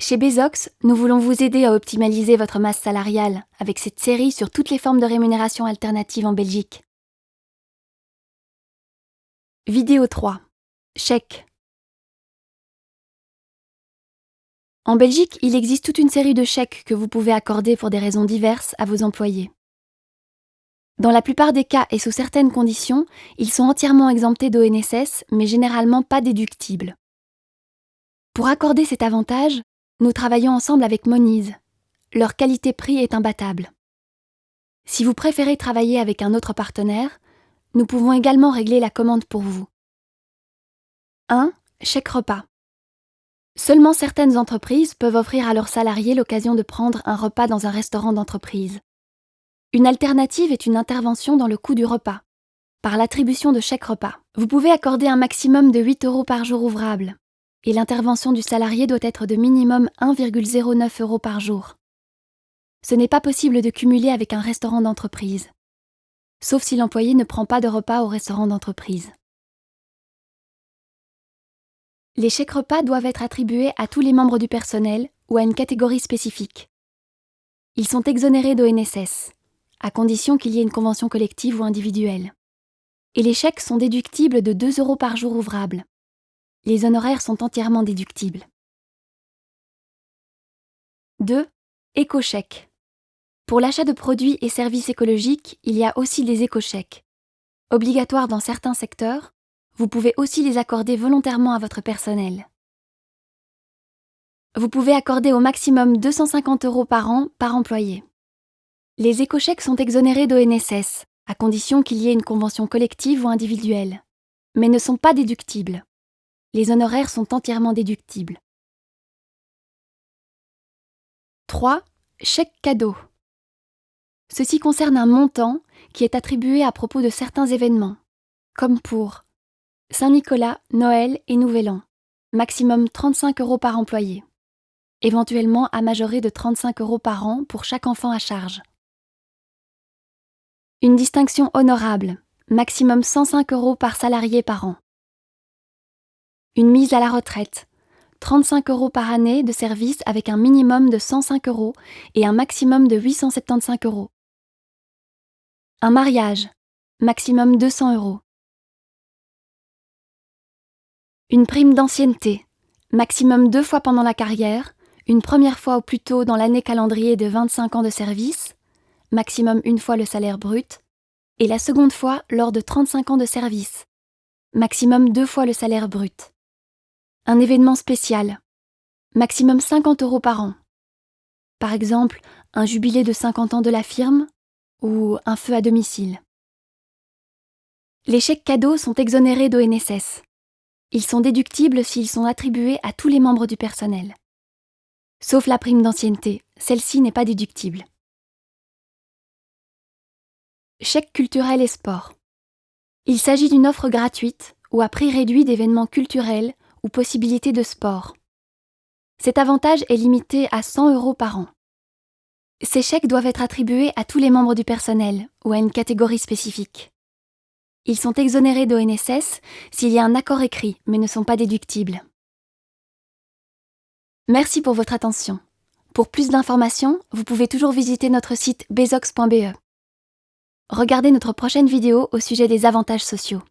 Chez Bezox, nous voulons vous aider à optimaliser votre masse salariale avec cette série sur toutes les formes de rémunération alternatives en Belgique. Vidéo 3. Chèque. En Belgique, il existe toute une série de chèques que vous pouvez accorder pour des raisons diverses à vos employés. Dans la plupart des cas et sous certaines conditions, ils sont entièrement exemptés d'ONSS, mais généralement pas déductibles. Pour accorder cet avantage, nous travaillons ensemble avec Moniz. Leur qualité-prix est imbattable. Si vous préférez travailler avec un autre partenaire, nous pouvons également régler la commande pour vous. 1. Chèque repas. Seulement certaines entreprises peuvent offrir à leurs salariés l'occasion de prendre un repas dans un restaurant d'entreprise. Une alternative est une intervention dans le coût du repas, par l'attribution de chèques repas. Vous pouvez accorder un maximum de 8 € par jour ouvrable, et l'intervention du salarié doit être de minimum 1,09 € par jour. Ce n'est pas possible de cumuler avec un restaurant d'entreprise, sauf si l'employé ne prend pas de repas au restaurant d'entreprise. Les chèques repas doivent être attribués à tous les membres du personnel ou à une catégorie spécifique. Ils sont exonérés d'ONSS, à condition qu'il y ait une convention collective ou individuelle. Et les chèques sont déductibles de 2 € par jour ouvrable. Les honoraires sont entièrement déductibles. 2. Éco-chèques. Pour l'achat de produits et services écologiques, il y a aussi des éco-chèques. Obligatoires dans certains secteurs, vous pouvez aussi les accorder volontairement à votre personnel. Vous pouvez accorder au maximum 250 € par an par employé. Les éco-chèques sont exonérés d'ONSS, à condition qu'il y ait une convention collective ou individuelle, mais ne sont pas déductibles. Les honoraires sont entièrement déductibles. 3. Chèque cadeau. Ceci concerne un montant qui est attribué à propos de certains événements, comme pour Saint-Nicolas, Noël et Nouvel An, maximum 35 € par employé, éventuellement à majorer de 35 € par an pour chaque enfant à charge. Une distinction honorable, maximum 105 € par salarié par an. Une mise à la retraite, 35 € par année de service avec un minimum de 105 € et un maximum de 875 €. Un mariage, maximum 200 €. Une prime d'ancienneté, maximum 2 fois pendant la carrière, une première fois au plus tôt dans l'année calendrier de 25 ans de service, maximum 1 fois le salaire brut, et la seconde fois lors de 35 ans de service, maximum 2 fois le salaire brut. Un événement spécial, maximum 50 € par an. Par exemple, un jubilé de 50 ans de la firme ou un feu à domicile. Les chèques cadeaux sont exonérés d'ONSS. Ils sont déductibles s'ils sont attribués à tous les membres du personnel. Sauf la prime d'ancienneté, celle-ci n'est pas déductible. Chèque culturel et sport. Il s'agit d'une offre gratuite ou à prix réduit d'événements culturels ou possibilités de sport. Cet avantage est limité à 100 € par an. Ces chèques doivent être attribués à tous les membres du personnel ou à une catégorie spécifique. Ils sont exonérés d'ONSS s'il y a un accord écrit, mais ne sont pas déductibles. Merci pour votre attention. Pour plus d'informations, vous pouvez toujours visiter notre site bezox.be. Regardez notre prochaine vidéo au sujet des avantages sociaux.